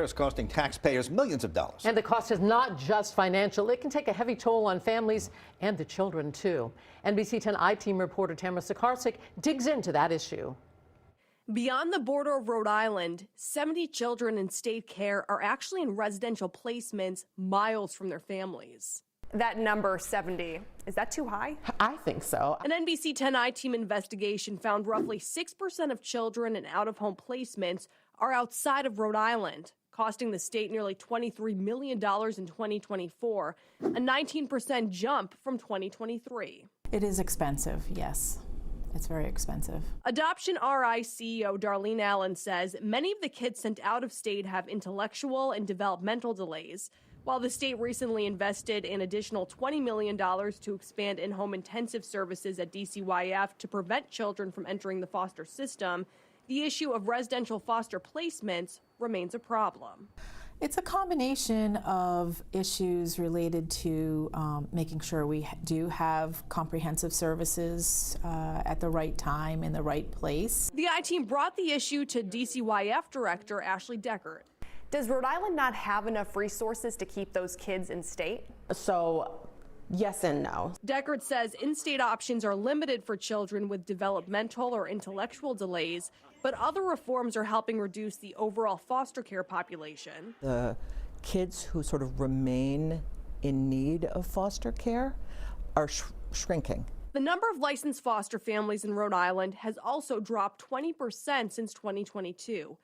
Is costing taxpayers millions of dollars. And the cost is not just financial. It can take a heavy toll on families and the children, too. NBC 10 I-Team reporter Tamara Sakarsik digs into that issue. Beyond the border of Rhode Island, 70 children in state care are actually in residential placements miles from their families. That number, 70, is that too high? I think so. An NBC 10 I-Team investigation found roughly 6% of children in out-of-home placements are outside of Rhode Island, costing the state nearly $23 million in 2024, a 19% jump from 2023. It is expensive, yes. It's very expensive. Adoption RI CEO Darlene Allen says many of the kids sent out of state have intellectual and developmental delays. While the state recently invested an additional $20 million to expand in-home intensive services at DCYF to prevent children from entering the foster system, the issue of residential foster placements remains a problem. It's a combination of issues related to making sure we do have comprehensive services at the right time in the right place. The I-Team brought the issue to DCYF Director Ashley Deckert. Does Rhode Island not have enough resources to keep those kids in state? So, yes and no. Deckert says in-state options are limited for children with developmental or intellectual delays, but other reforms are helping reduce the overall foster care population. The kids who sort of remain in need of foster care are shrinking. The number of licensed foster families in Rhode Island has also dropped 20% since 2022.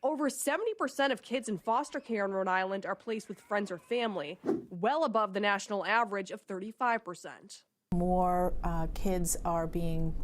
Over 70% of kids in foster care in Rhode Island are placed with friends or family, well above the national average of 35%. More kids are being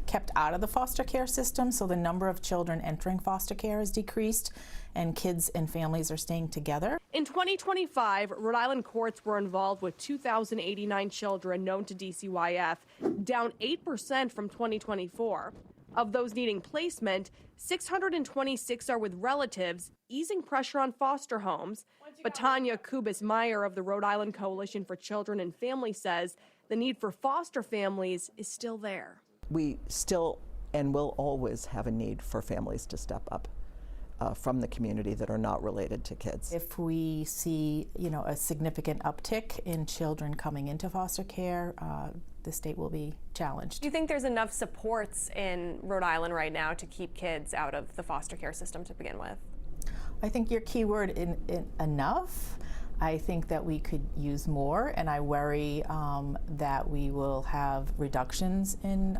kept out of the foster care system, so the number of children entering foster care has decreased, and kids and families are staying together. In 2025, Rhode Island courts were involved with 2,089 children known to DCYF, down 8% from 2024. Of those needing placement, 626 are with relatives, easing pressure on foster homes. But Tanya Kubis-Meyer of the Rhode Island Coalition for Children and Families says the need for foster families is still there. We still and will always have a need for families to step up from the community that are not related to kids. If we see, a significant uptick in children coming into foster care, the state will be challenged. Do you think there's enough supports in Rhode Island right now to keep kids out of the foster care system to begin with? I think your key word in enough. I think that we could use more, and I worry that we will have reductions in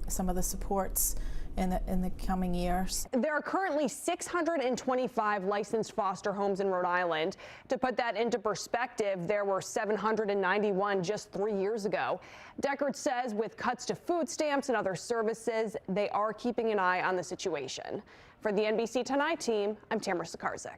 some of the supports in the coming years. There are currently 625 licensed foster homes in Rhode Island. To put that into perspective, there were 791 just 3 years ago. Deckert says with cuts to food stamps and other services, they are keeping an eye on the situation. For the NBC 10 I-Team, I'm Tamara Sakarsik.